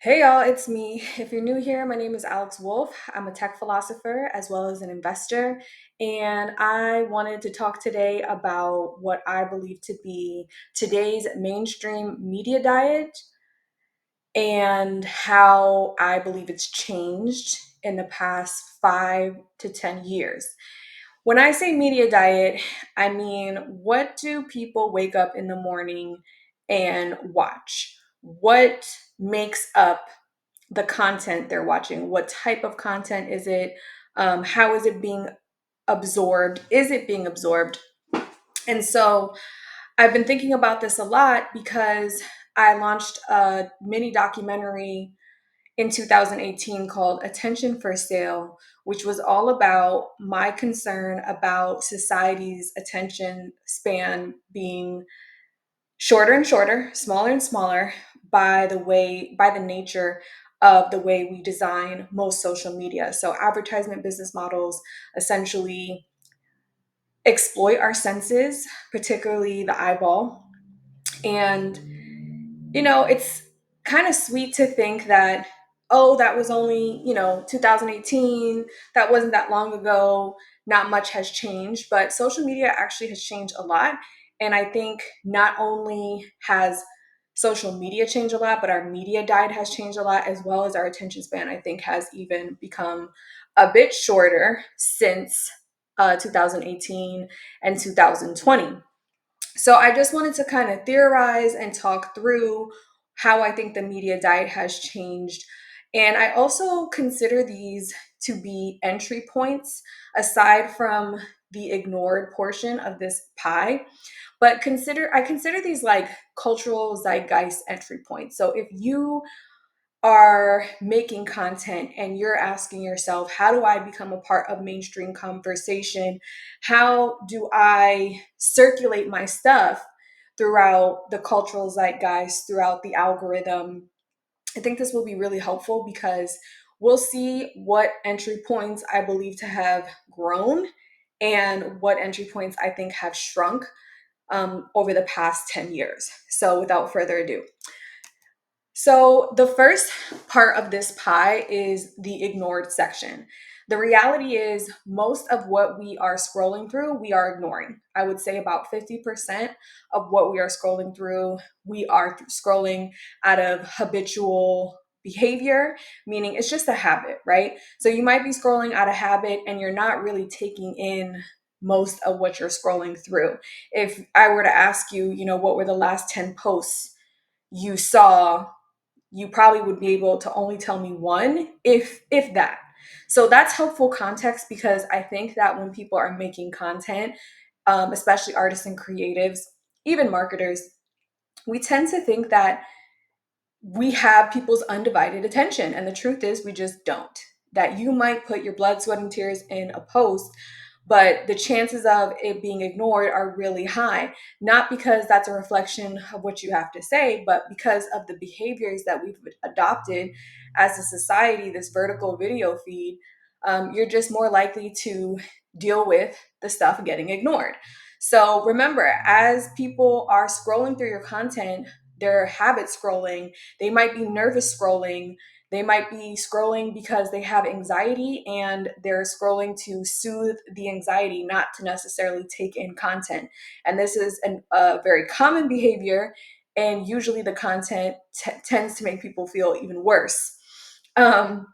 Hey y'all, it's me. If you're new here, my name is Alex Wolf. I'm a tech philosopher as well as an investor, and I wanted to talk today about what I believe to be today's mainstream media diet and how I believe it's changed in the past 5 to 10 years. When I say media diet, I mean, what do people wake up in the morning and watch? What makes up the content they're watching? What type of content is it? How is it being absorbed? Is it being absorbed? And so I've been thinking about this a lot because I launched a mini documentary in 2018 called Attention for Sale, which was all about my concern about society's attention span being shorter and shorter, smaller and smaller by the nature of the way we design most social media. So advertisement business models essentially exploit our senses, particularly the eyeball. And it's kind of sweet to think that, oh, that was only, 2018, that wasn't that long ago, not much has changed, but social media actually has changed a lot. And I think not only has social media changed a lot, but our media diet has changed a lot, as well as our attention span, I think, has even become a bit shorter since 2018 and 2020. So I just wanted to kind of theorize and talk through how I think the media diet has changed. And I also consider these to be entry points aside from the ignored portion of this pie. But I consider these like cultural zeitgeist entry points. So if you are making content and you're asking yourself, how do I become a part of mainstream conversation? How do I circulate my stuff throughout the cultural zeitgeist, throughout the algorithm? I think this will be really helpful because we'll see what entry points I believe to have grown and what entry points I think have shrunk over the past 10 years. So without further ado, so, the first part of this pie is the ignored section. The reality is, most of what we are scrolling through, we are ignoring. I would say about 50% of what we are scrolling through, we are scrolling out of habitual behavior, meaning it's just a habit, right? So, you might be scrolling out of habit and you're not really taking in most of what you're scrolling through. If I were to ask you, what were the last 10 posts you saw, you probably would be able to only tell me one, if that. So that's helpful context because I think that when people are making content, especially artists and creatives, even marketers, we tend to think that we have people's undivided attention, and the truth is we just don't. That you might put your blood, sweat, and tears in a post, but the chances of it being ignored are really high. Not because that's a reflection of what you have to say, but because of the behaviors that we've adopted as a society, this vertical video feed. You're just more likely to deal with the stuff getting ignored. So remember, as people are scrolling through your content, they're habit scrolling, they might be nervous scrolling, they might be scrolling because they have anxiety and they're scrolling to soothe the anxiety, not to necessarily take in content. And this is a very common behavior. And usually the content tends to make people feel even worse. Um,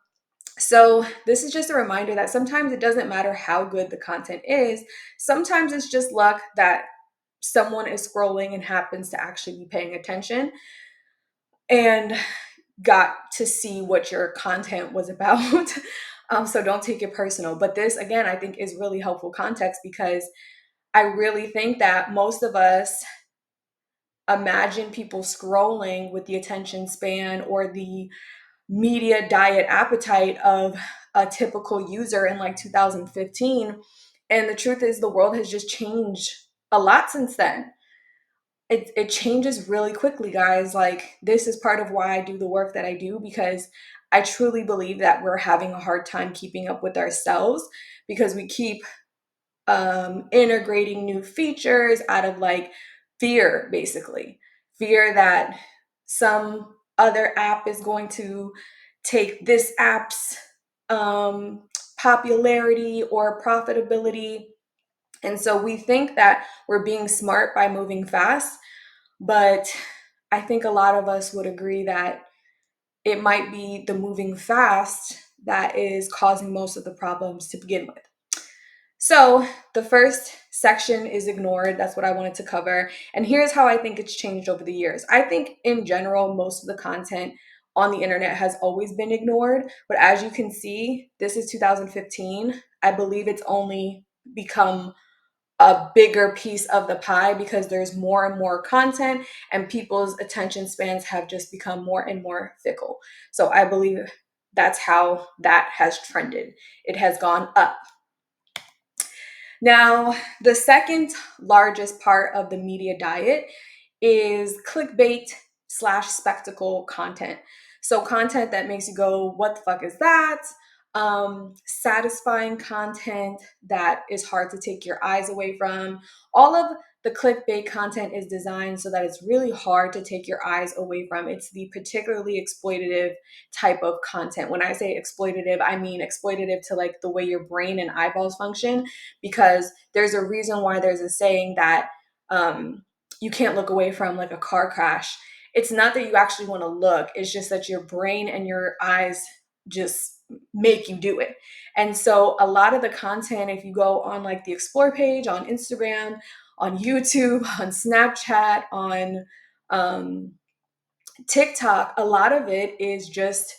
so, this is just a reminder that sometimes it doesn't matter how good the content is. Sometimes it's just luck that someone is scrolling and happens to actually be paying attention and got to see what your content was about. So don't take it personal. But this, again, I think is really helpful context because I really think that most of us imagine people scrolling with the attention span or the media diet appetite of a typical user in like 2015. And the truth is, the world has just changed a lot since then. It changes really quickly, guys. Like, this is part of why I do the work that I do, because I truly believe that we're having a hard time keeping up with ourselves because we keep integrating new features out of like fear, basically. Fear that some other app is going to take this app's popularity or profitability. And so we think that we're being smart by moving fast, but I think a lot of us would agree that it might be the moving fast that is causing most of the problems to begin with. So the first section is ignored. That's what I wanted to cover. And here's how I think it's changed over the years. I think in general, most of the content on the internet has always been ignored. But as you can see, this is 2015. I believe it's only become a bigger piece of the pie because there's more and more content and people's attention spans have just become more and more fickle. So I believe that's how that has trended. It has gone up. Now, the second largest part of the media diet is clickbait slash spectacle content. So content that makes you go, what the fuck is that? Satisfying content that is hard to take your eyes away from. All of the clickbait content is designed so that it's really hard to take your eyes away from. It's the particularly exploitative type of content. When I say exploitative, I mean exploitative to like the way your brain and eyeballs function, because there's a reason why there's a saying that you can't look away from like a car crash. It's not that you actually want to look, it's just that your brain and your eyes just make you do it. And so a lot of the content, if you go on like the explore page on Instagram, on YouTube, on Snapchat, on TikTok, a lot of it is just,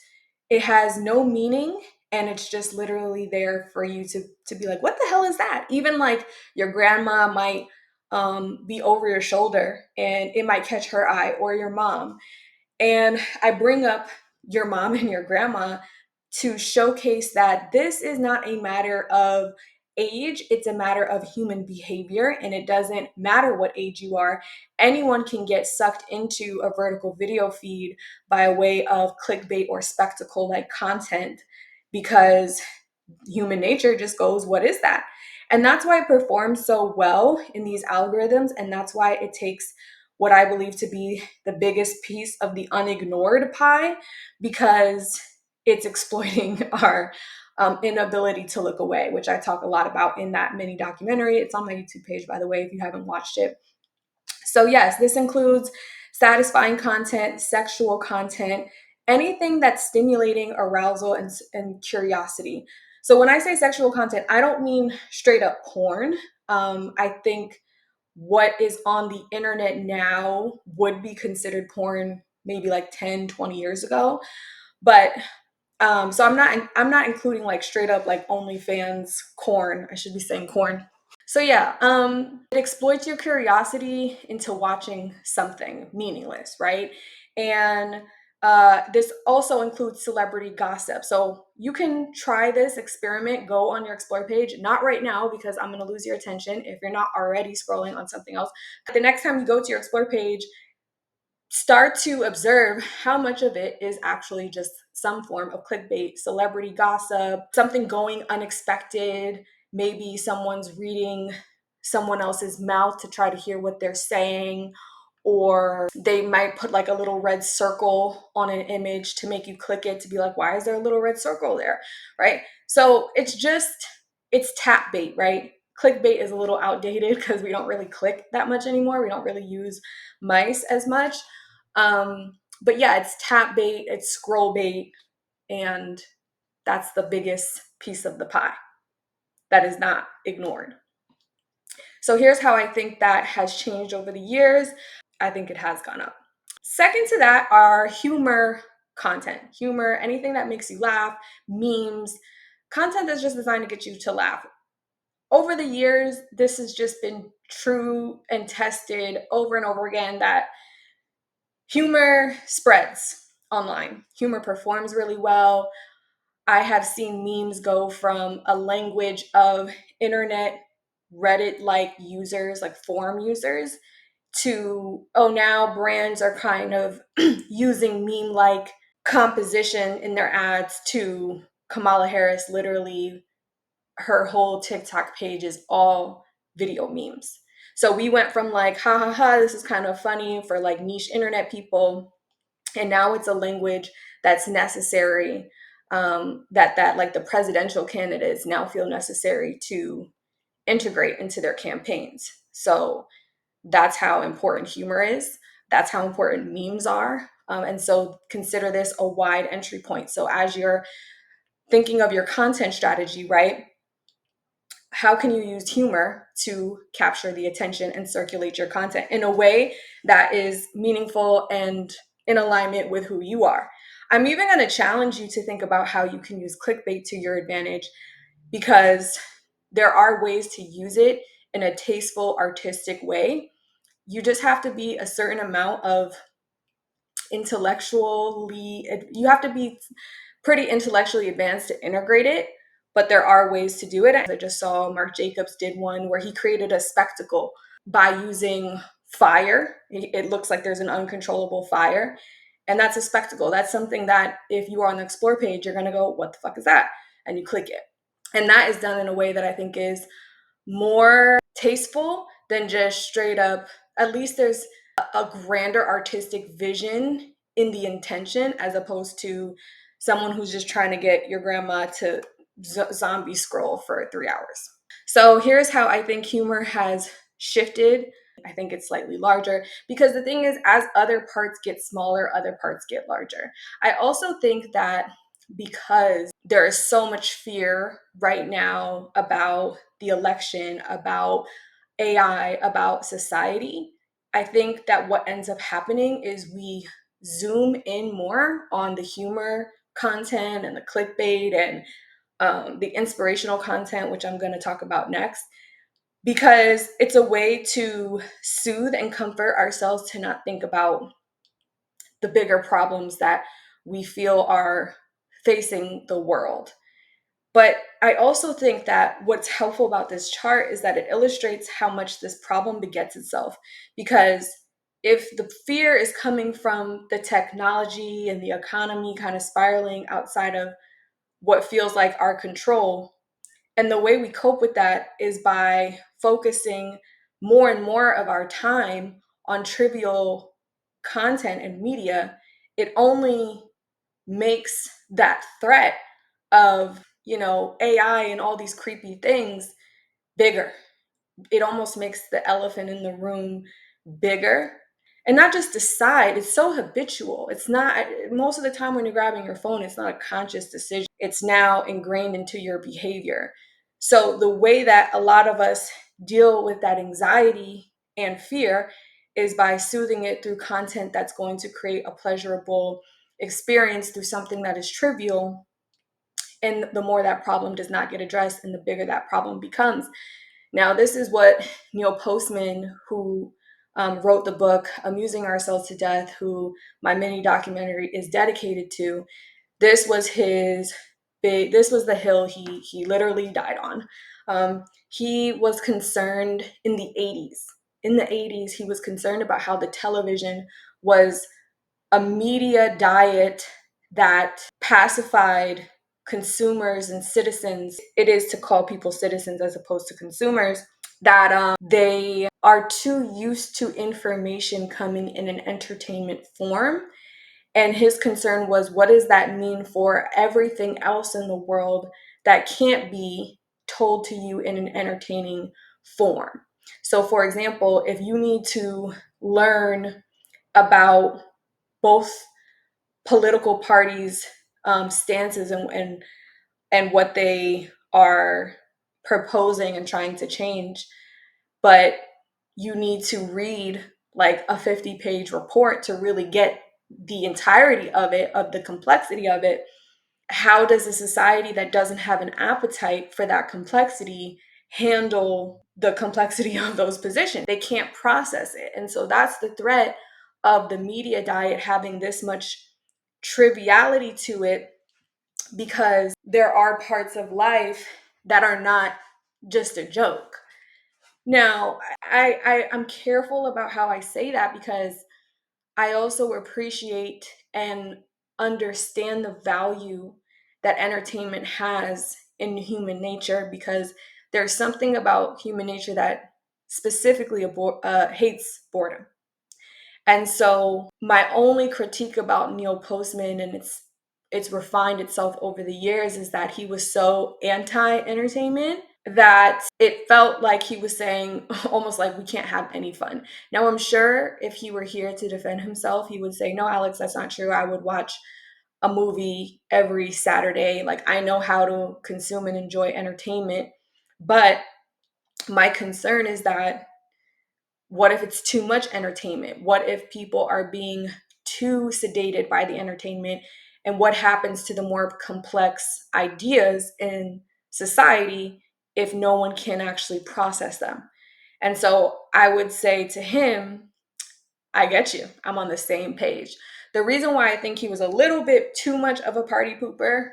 it has no meaning and it's just literally there for you to be like, what the hell is that? Even like your grandma might be over your shoulder and it might catch her eye, or your mom. And I bring up your mom and your grandma to showcase that this is not a matter of age, it's a matter of human behavior, and it doesn't matter what age you are. Anyone can get sucked into a vertical video feed by way of clickbait or spectacle like content, because human nature just goes, what is that? And that's why it performs so well in these algorithms. And that's why it takes what I believe to be the biggest piece of the unignored pie, because it's exploiting our inability to look away, which I talk a lot about in that mini documentary. It's on my YouTube page, by the way, if you haven't watched it. So, yes, this includes satisfying content, sexual content, anything that's stimulating arousal and curiosity. So, when I say sexual content, I don't mean straight up porn. I think what is on the internet now would be considered porn maybe like 10, 20 years ago. But so I'm not including like straight up like OnlyFans corn. I should be saying corn. So yeah, it exploits your curiosity into watching something meaningless, right? And this also includes celebrity gossip. So you can try this experiment, go on your explore page, not right now because I'm going to lose your attention if you're not already scrolling on something else. The next time you go to your explore page, start to observe how much of it is actually just some form of clickbait, celebrity gossip, something going unexpected. Maybe someone's reading someone else's mouth to try to hear what they're saying, or they might put like a little red circle on an image to make you click it to be like, why is there a little red circle there? Right? So it's tap bait, right? Clickbait is a little outdated because we don't really click that much anymore. We don't really use mice as much. But yeah, it's tap bait, it's scroll bait, and that's the biggest piece of the pie that is not ignored. So here's how I think that has changed over the years. I think it has gone up. Second to that are humor content. Humor, anything that makes you laugh, memes, content that's just designed to get you to laugh. Over the years, this has just been true and tested over and over again that humor spreads online. Humor performs really well. I have seen memes go from a language of internet Reddit like users, like forum users, to, oh, now brands are kind of using meme like composition in their ads. To Kamala Harris, literally, her whole TikTok page is all video memes. So we went from like, ha ha ha, this is kind of funny for like niche internet people, And now it's a language that's necessary, that like the presidential candidates now feel necessary to integrate into their campaigns. So that's how important humor is. That's how important memes are. And so consider this a wide entry point. So as you're thinking of your content strategy, right? How can you use humor to capture the attention and circulate your content in a way that is meaningful and in alignment with who you are? I'm even going to challenge you to think about how you can use clickbait to your advantage, because there are ways to use it in a tasteful, artistic way. You just have to be a certain amount of you have to be pretty intellectually advanced to integrate it, but there are ways to do it. I just saw Mark Jacobs did one where he created a spectacle by using fire. It looks like there's an uncontrollable fire, and that's a spectacle. That's something that if you are on the explore page, you're going to go, what the fuck is that? And you click it. And that is done in a way that I think is more tasteful than just straight up. At least there's a grander artistic vision in the intention, as opposed to someone who's just trying to get your grandma to zombie scroll for 3 hours. So here's how I think humor has shifted. I think it's slightly larger, because the thing is, as other parts get smaller, other parts get larger. I also think that because there is so much fear right now about the election, about AI, about society, I think that what ends up happening is we zoom in more on the humor content and the clickbait and the inspirational content, which I'm going to talk about next, because it's a way to soothe and comfort ourselves to not think about the bigger problems that we feel are facing the world. But I also think that what's helpful about this chart is that it illustrates how much this problem begets itself. Because if the fear is coming from the technology and the economy kind of spiraling outside of what feels like our control, and the way we cope with that is by focusing more and more of our time on trivial content and media, it only makes that threat of, AI and all these creepy things bigger. It almost makes the elephant in the room bigger. And not just decide, it's so habitual. It's not, most of the time when you're grabbing your phone, it's not a conscious decision. It's now ingrained into your behavior. So the way that a lot of us deal with that anxiety and fear is by soothing it through content that's going to create a pleasurable experience through something that is trivial. And the more that problem does not get addressed and the bigger that problem becomes. Now, this is what Neil Postman, who wrote the book Amusing Ourselves to Death, who my mini documentary is dedicated to, this was this was the hill he literally died on. He was concerned in the 80s. In the 80s, he was concerned about how the television was a media diet that pacified consumers and citizens. It is to call people citizens as opposed to consumers, that they are too used to information coming in an entertainment form. And his concern was, what does that mean for everything else in the world that can't be told to you in an entertaining form? So, for example, if you need to learn about both political parties' stances and what they are proposing and trying to change, but you need to read like a 50-page report to really get the entirety of it, of the complexity of it. How does a society that doesn't have an appetite for that complexity handle the complexity of those positions? They can't process it. And so that's the threat of the media diet having this much triviality to it, because there are parts of life that are not just a joke. Now, I'm careful about how I say that, because I also appreciate and understand the value that entertainment has in human nature, because there's something about human nature that specifically hates boredom. And so my only critique about Neil Postman, and it's refined itself over the years, is that he was so anti-entertainment that it felt like he was saying almost like we can't have any fun. Now, I'm sure if he were here to defend himself, he would say, no, Alex, that's not true. I would watch a movie every Saturday. Like, I know how to consume and enjoy entertainment. But my concern is that what if it's too much entertainment? What if people are being too sedated by the entertainment? And what happens to the more complex ideas in society if no one can actually process them? And so I would say to him, I get you. I'm on the same page. The reason why I think he was a little bit too much of a party pooper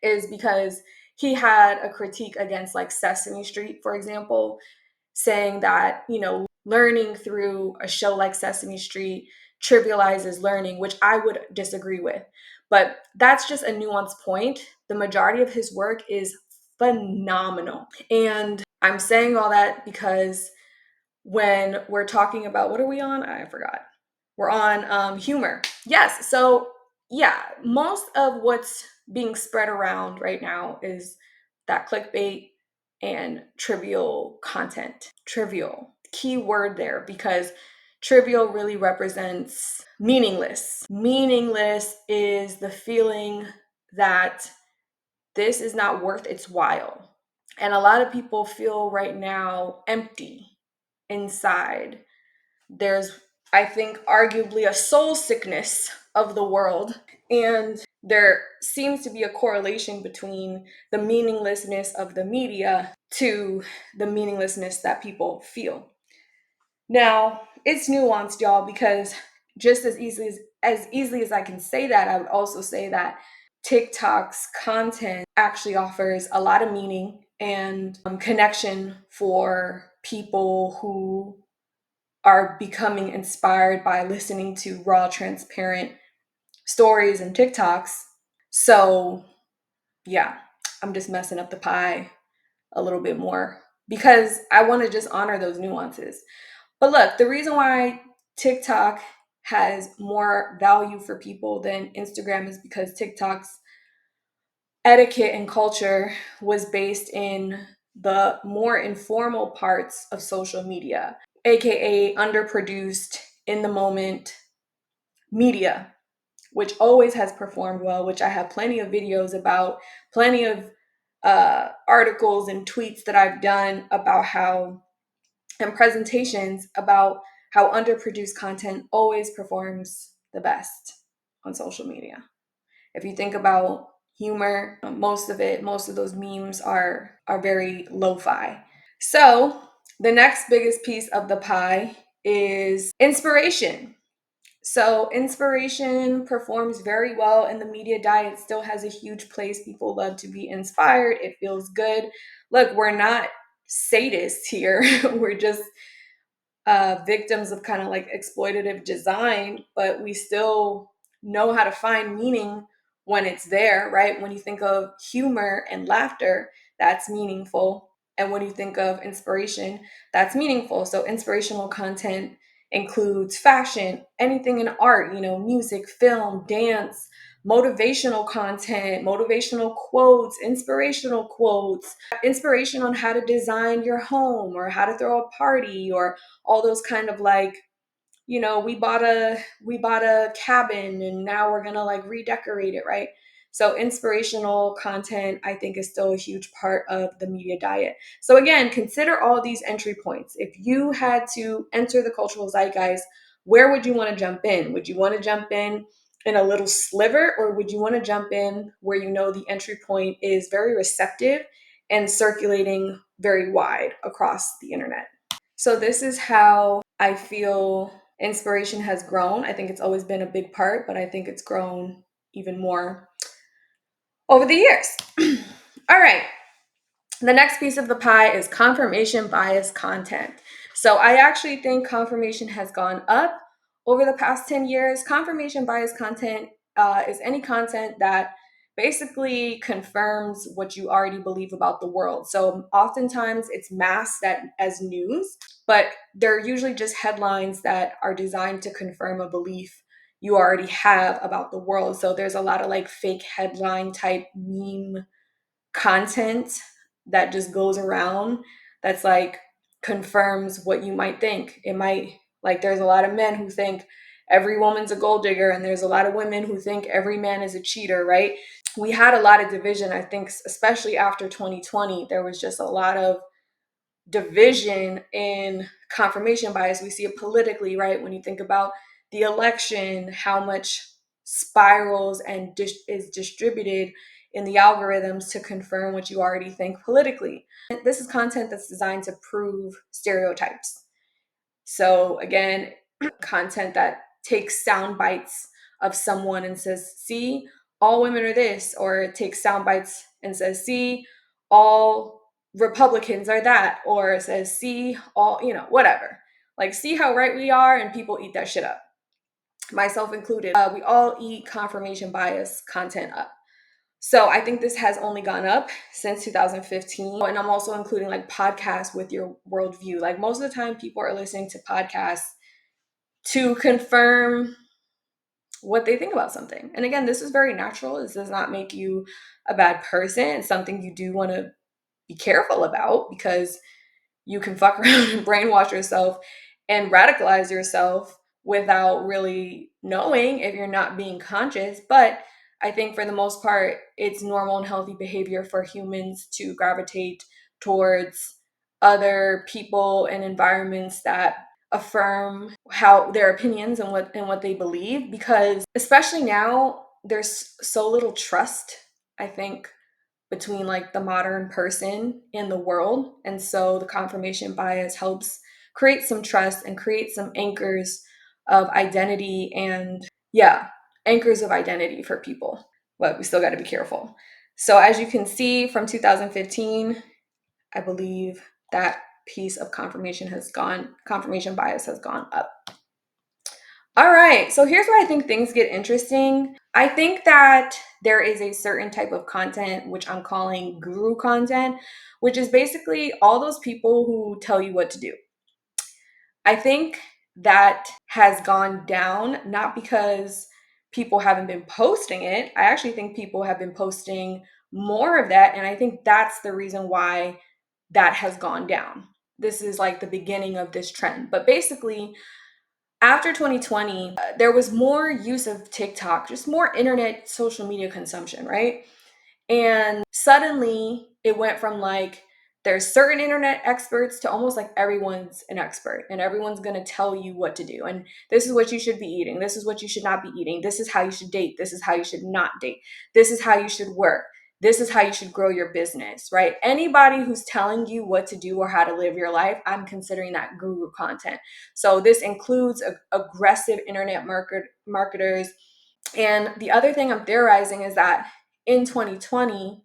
is because he had a critique against like Sesame Street, for example, saying that, learning through a show like Sesame Street trivializes learning, which I would disagree with. But that's just a nuanced point. The majority of his work is phenomenal. And I'm saying all that because when we're talking about, what are we on? I forgot. We're on humor. Yes. So, yeah, most of what's being spread around right now is that clickbait and trivial content. Trivial. Key word there, because trivial really represents meaningless. Meaningless is the feeling that this is not worth its while. And a lot of people feel right now empty inside. There's, I think, arguably a soul sickness of the world. And there seems to be a correlation between the meaninglessness of the media to the meaninglessness that people feel. Now, it's nuanced, y'all, because just as easily as I can say that, I would also say that TikTok's content actually offers a lot of meaning and connection for people who are becoming inspired by listening to raw, transparent stories and TikToks. So, yeah, I'm just messing up the pie a little bit more because I want to just honor those nuances. But look, the reason why TikTok has more value for people than Instagram is because TikTok's etiquette and culture was based in the more informal parts of social media, aka underproduced, in the moment media, which always has performed well, which I have plenty of videos about, plenty of articles and tweets that I've done about how, and presentations about how underproduced content always performs the best on social media. If you think about humor, most of those memes are very lo-fi. So the next biggest piece of the pie is inspiration. So inspiration performs very well in the media diet, still has a huge place. People love to be inspired. It feels good. Look, we're not sadists here. We're just victims of kind of like exploitative design, but we still know how to find meaning when it's there, right? When you think of humor and laughter, that's meaningful. And when you think of inspiration, that's meaningful. So inspirational content includes fashion, anything in art, music, film, dance, motivational content, motivational quotes, inspiration on how to design your home or how to throw a party, or all those kind of like, we bought a cabin and now we're gonna like redecorate it, right? So inspirational content, I think, is still a huge part of the media diet. So again, consider all these entry points. If you had to enter the cultural zeitgeist, where would you want to jump in? Would you want to jump in a little sliver, or would you want to jump in where the entry point is very receptive and circulating very wide across the internet? So this is how I feel inspiration has grown. I think it's always been a big part, but I think it's grown even more over the years. All right. The next piece of the pie is confirmation bias content. So I actually think confirmation has gone up over the past 10 years. Confirmation bias content is any content that basically confirms what you already believe about the world. So oftentimes it's masked as news, but they're usually just headlines that are designed to confirm a belief you already have about the world. So there's a lot of like fake headline type meme content that just goes around that's like confirms what you might think. It might, like, there's a lot of men who think every woman's a gold digger, and there's a lot of women who think every man is a cheater, right? We had a lot of division, I think, especially after 2020. There was just a lot of division in confirmation bias. We see it politically, right? When you think about the election, how much spirals and is distributed in the algorithms to confirm what you already think politically. This is content that's designed to prove stereotypes. So again, content that takes sound bites of someone and says, see, all women are this, or it takes sound bites and says, see, all Republicans are that, or it says, see, all, whatever. Like, see how right we are, and people eat that shit up, myself included. We all eat confirmation bias content up. So I think this has only gone up since 2015. And I'm also including like podcasts with your worldview. Like, most of the time people are listening to podcasts to confirm what they think about something. And again, this is very natural. This does not make you a bad person. It's something you do want to be careful about, because you can fuck around and brainwash yourself and radicalize yourself without really knowing if you're not being conscious. But I think for the most part, it's normal and healthy behavior for humans to gravitate towards other people and environments that affirm how their opinions and what they believe, because especially now there's so little trust, I think, between like the modern person in the world. And so the confirmation bias helps create some trust and create some anchors of identity, and yeah, anchors of identity for people. But we still got to be careful. So as you can see from 2015, I believe that piece of confirmation bias has gone up. All right, so here's where I think things get interesting. I think that there is a certain type of content, which I'm calling guru content, which is basically all those people who tell you what to do. I think that has gone down, not because people haven't been posting it. I actually think people have been posting more of that. And I think that's the reason why that has gone down. This is like the beginning of this trend. But basically, after 2020, there was more use of TikTok, just more internet social media consumption, right? And suddenly it went from like, there's certain internet experts to almost like everyone's an expert and everyone's going to tell you what to do. And this is what you should be eating. This is what you should not be eating. This is how you should date. This is how you should not date. This is how you should work. This is how you should grow your business, right? Anybody who's telling you what to do or how to live your life, I'm considering that guru content. So this includes aggressive internet marketers. And the other thing I'm theorizing is that in 2020,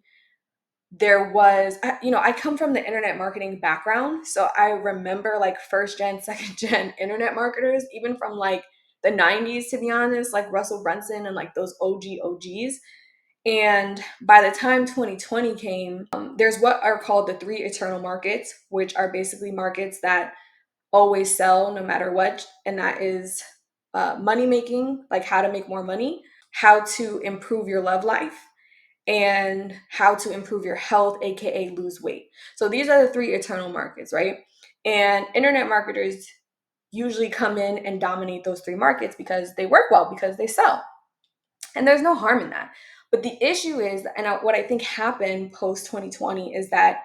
there was, I come from the internet marketing background. So I remember like first gen, second gen internet marketers, even from like the 90s, to be honest, like Russell Brunson and like those OGs. And by the time 2020 came, there's what are called the three eternal markets, which are basically markets that always sell no matter what. And that is money making, like how to make more money, how to improve your love life, and how to improve your health, aka lose weight. So these are the three eternal markets, right? And internet marketers usually come in and dominate those three markets because they work well, because they sell. And there's no harm in that. But the issue is, and what I think happened post 2020 is that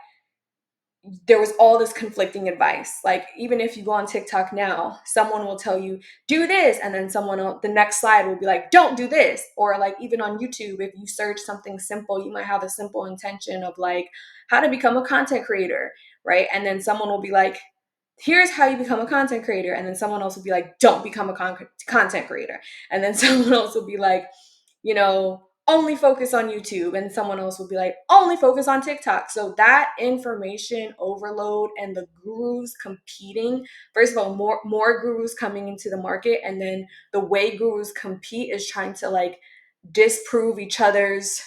there was all this conflicting advice. Like, even if you go on TikTok now, someone will tell you, do this. And then someone else, the next slide will be like, don't do this. Or like even on YouTube, if you search something simple, you might have a simple intention of like how to become a content creator, right? And then someone will be like, here's how you become a content creator. And then someone else will be like, don't become a content creator. And then someone else will be like, only focus on YouTube, and someone else will be like, only focus on TikTok. So that information overload and the gurus competing, first of all, more gurus coming into the market, and then the way gurus compete is trying to like disprove each other's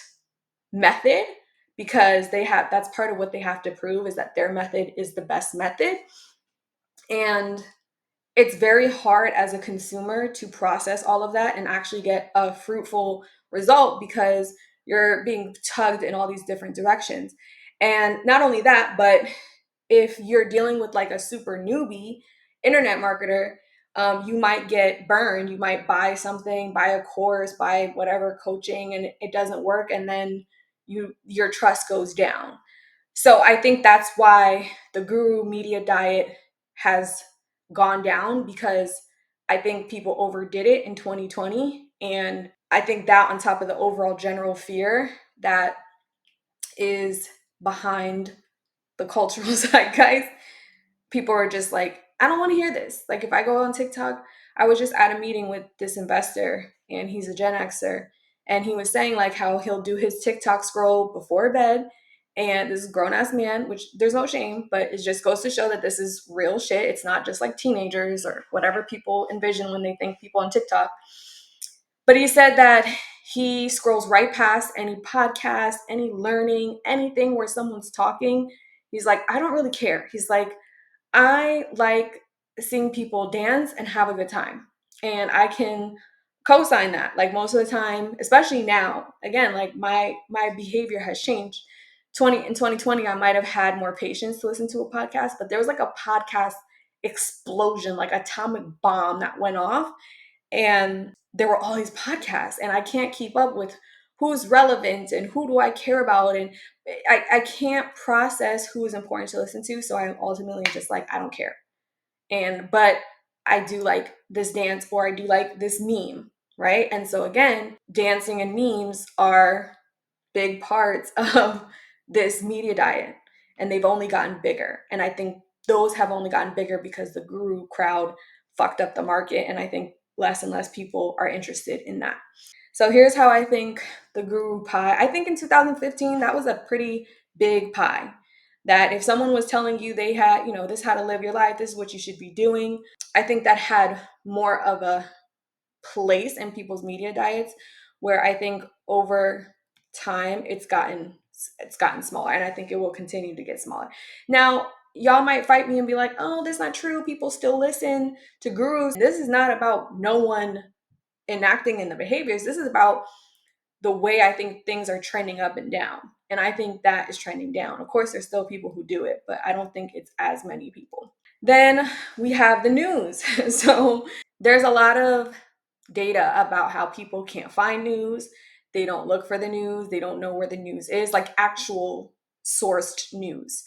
method because that's part of what they have to prove, is that their method is the best method. And it's very hard as a consumer to process all of that and actually get a fruitful result because you're being tugged in all these different directions. And not only that, but if you're dealing with like a super newbie internet marketer, you might get burned. You might buy something, buy a course, buy whatever coaching, and it doesn't work, and then your trust goes down. So I think that's why the guru media diet has gone down, because I think people overdid it in 2020. And I think that, on top of the overall general fear that is behind the cultural zeitgeist, people are just like, I don't want to hear this. Like, if I go on TikTok, I was just at a meeting with this investor, and he's a Gen Xer, and he was saying like how he'll do his TikTok scroll before bed. And this is a grown ass man, which there's no shame, but it just goes to show that this is real shit. It's not just like teenagers or whatever people envision when they think people on TikTok. But he said that he scrolls right past any podcast, any learning, anything where someone's talking. He's like, I don't really care. He's like, I like seeing people dance and have a good time. And I can co-sign that. Like, most of the time, especially now, again, like my behavior has changed. 2020, I might have had more patience to listen to a podcast, but there was like a podcast explosion, like atomic bomb that went off. And there were all these podcasts, and I can't keep up with who's relevant and who do I care about. And I can't process who is important to listen to. So I'm ultimately just like, I don't care. But I do like this dance, or I do like this meme, right? And so again, dancing and memes are big parts of this media diet, and they've only gotten bigger. And I think those have only gotten bigger because the guru crowd fucked up the market, and I think less and less people are interested in that. So here's how I think the guru pie, I think in 2015, that was a pretty big pie. That if someone was telling you they had, this is how to live your life, this is what you should be doing, I think that had more of a place in people's media diets, where I think over time it's gotten smaller, and I think it will continue to get smaller. Now, y'all might fight me and be like, oh, that's not true, people still listen to gurus. This is not about no one enacting in the behaviors. This is about the way I think things are trending up and down. And I think that is trending down. Of course, there's still people who do it, but I don't think it's as many people. Then we have the news. So there's a lot of data about how people can't find news. They don't look for the news. They don't know where the news is, like actual sourced news,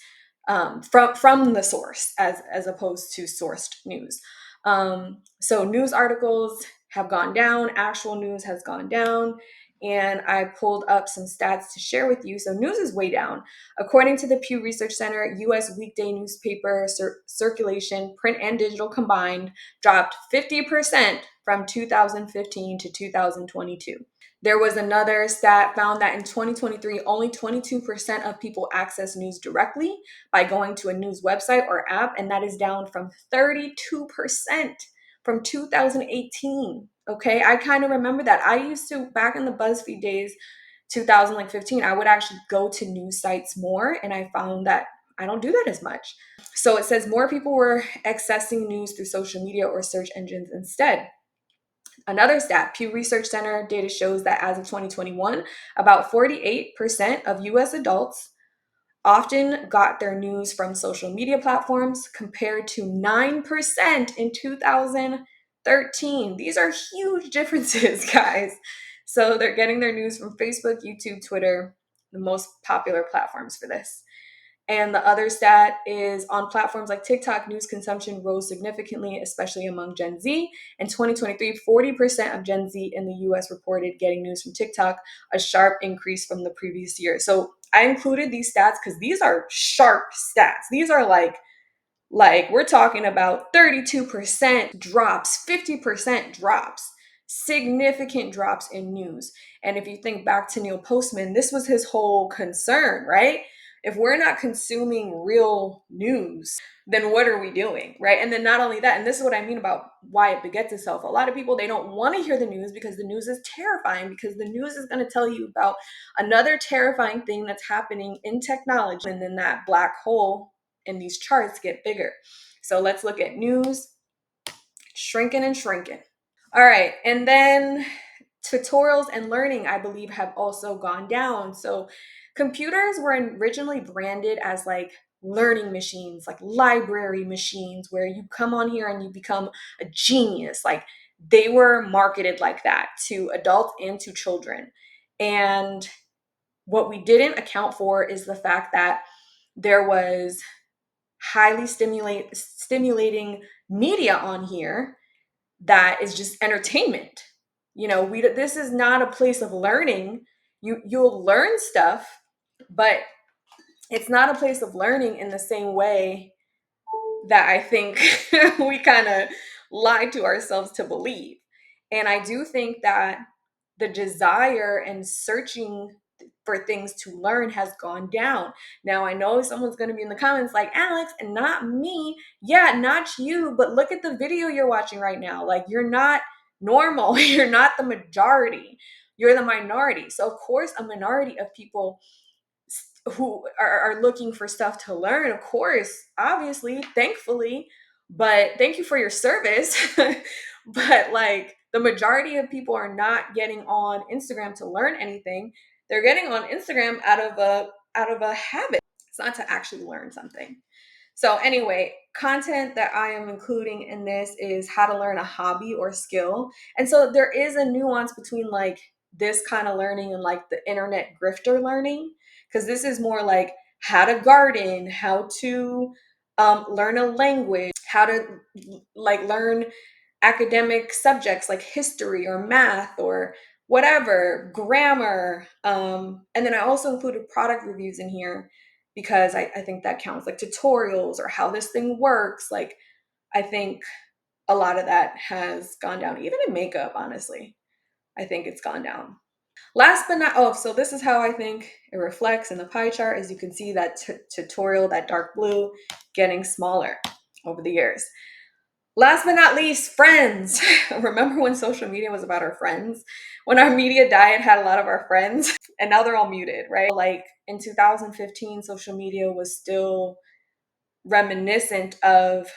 from the source, as opposed to sourced news. So news articles have gone down. Actual news has gone down. And I pulled up some stats to share with you. So news is way down. According to the Pew Research Center, U.S. weekday newspaper circulation, print and digital combined, dropped 50% from 2015 to 2022. There was another stat found that in 2023, only 22% of people access news directly by going to a news website or app, and that is down from 32% from 2018. Okay, I kind of remember that. I used to, back in the BuzzFeed days, 2015, I would actually go to news sites more, and I found that I don't do that as much. So it says more people were accessing news through social media or search engines instead. Another stat, Pew Research Center data shows that as of 2021, about 48% of US adults often got their news from social media platforms, compared to 9% in 2013. These are huge differences, guys. So they're getting their news from Facebook, YouTube, Twitter, the most popular platforms for this. And the other stat is, on platforms like TikTok, news consumption rose significantly, especially among Gen Z. In 2023, 40% of Gen Z in the US reported getting news from TikTok, a sharp increase from the previous year. So I included these stats because these are sharp stats. These are like we're talking about 32% drops, 50% drops, significant drops in news. And if you think back to Neil Postman, this was his whole concern, right? If we're not consuming real news, then what are we doing, right? And then not only that, and this is what I mean about why it begets itself. A lot of people, they don't want to hear the news because the news is terrifying, because the news is going to tell you about another terrifying thing that's happening in technology, and then that black hole in these charts get bigger. So let's look at news shrinking and shrinking. All right, and then tutorials and learning, I believe, have also gone down. So computers were originally branded as like learning machines, like library machines, where you come on here and you become a genius. Like they were marketed like that to adults and to children. And what we didn't account for is the fact that there was highly stimulating media on here that is just entertainment. You know, this is not a place of learning. You'll learn stuff, but it's not a place of learning in the same way that I think we kind of lied to ourselves to believe. And I do think that the desire and searching for things to learn has gone down. Now, I know someone's going to be in the comments like, Alex, and not me. Yeah, not you, but look at the video you're watching right now. Like, you're not normal. You're not the majority. You're the minority. So, of course, a minority of people who are looking for stuff to learn, of course, obviously, thankfully, but thank you for your service. But like the majority of people are not getting on Instagram to learn anything. They're getting on Instagram out of a habit. It's not to actually learn something. So anyway, content that I am including in this is how to learn a hobby or skill. And so there is a nuance between like this kind of learning and like the internet grifter learning, because this is more like how to garden, how to learn a language, how to like learn academic subjects like history or math or whatever, grammar. And then I also included product reviews in here because I think that counts, like tutorials or how this thing works. Like, I think a lot of that has gone down, even in makeup, honestly. I think it's gone down. Last but not, oh, so this is how I think it reflects in the pie chart. As you can see, that tutorial, that dark blue, getting smaller over the years. Last but not least, friends. Remember when social media was about our friends? When our media diet had a lot of our friends, and now they're all muted, right? Like in 2015, social media was still reminiscent of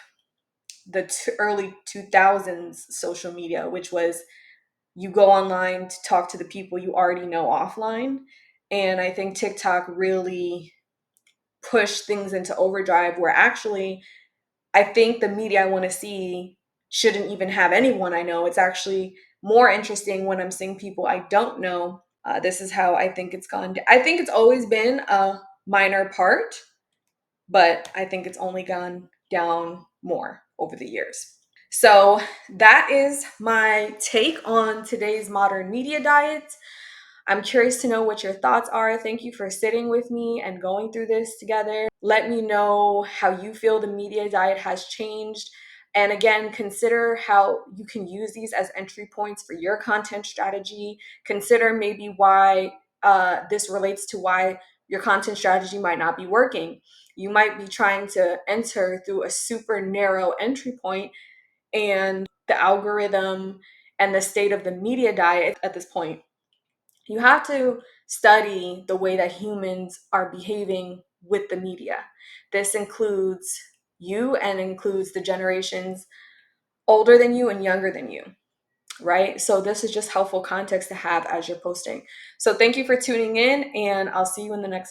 the early 2000s social media, which was you go online to talk to the people you already know offline. And I think TikTok really pushed things into overdrive where actually I think the media I want to see shouldn't even have anyone I know. It's actually more interesting when I'm seeing people I don't know. This is how I think it's gone. I think it's always been a minor part, but I think it's only gone down more over the years. So that is my take on today's modern media diet. I'm curious to know what your thoughts are. Thank you for sitting with me and going through this together. Let me know how you feel the media diet has changed. And again, consider how you can use these as entry points for your content strategy. Consider maybe why this relates to why your content strategy might not be working. You might be trying to enter through a super narrow entry point, and the algorithm and the state of the media diet at this point, you have to study the way that humans are behaving with the media. This includes you and includes the generations older than you and younger than you, right? So this is just helpful context to have as you're posting. So thank you for tuning in, and I'll see you in the next video.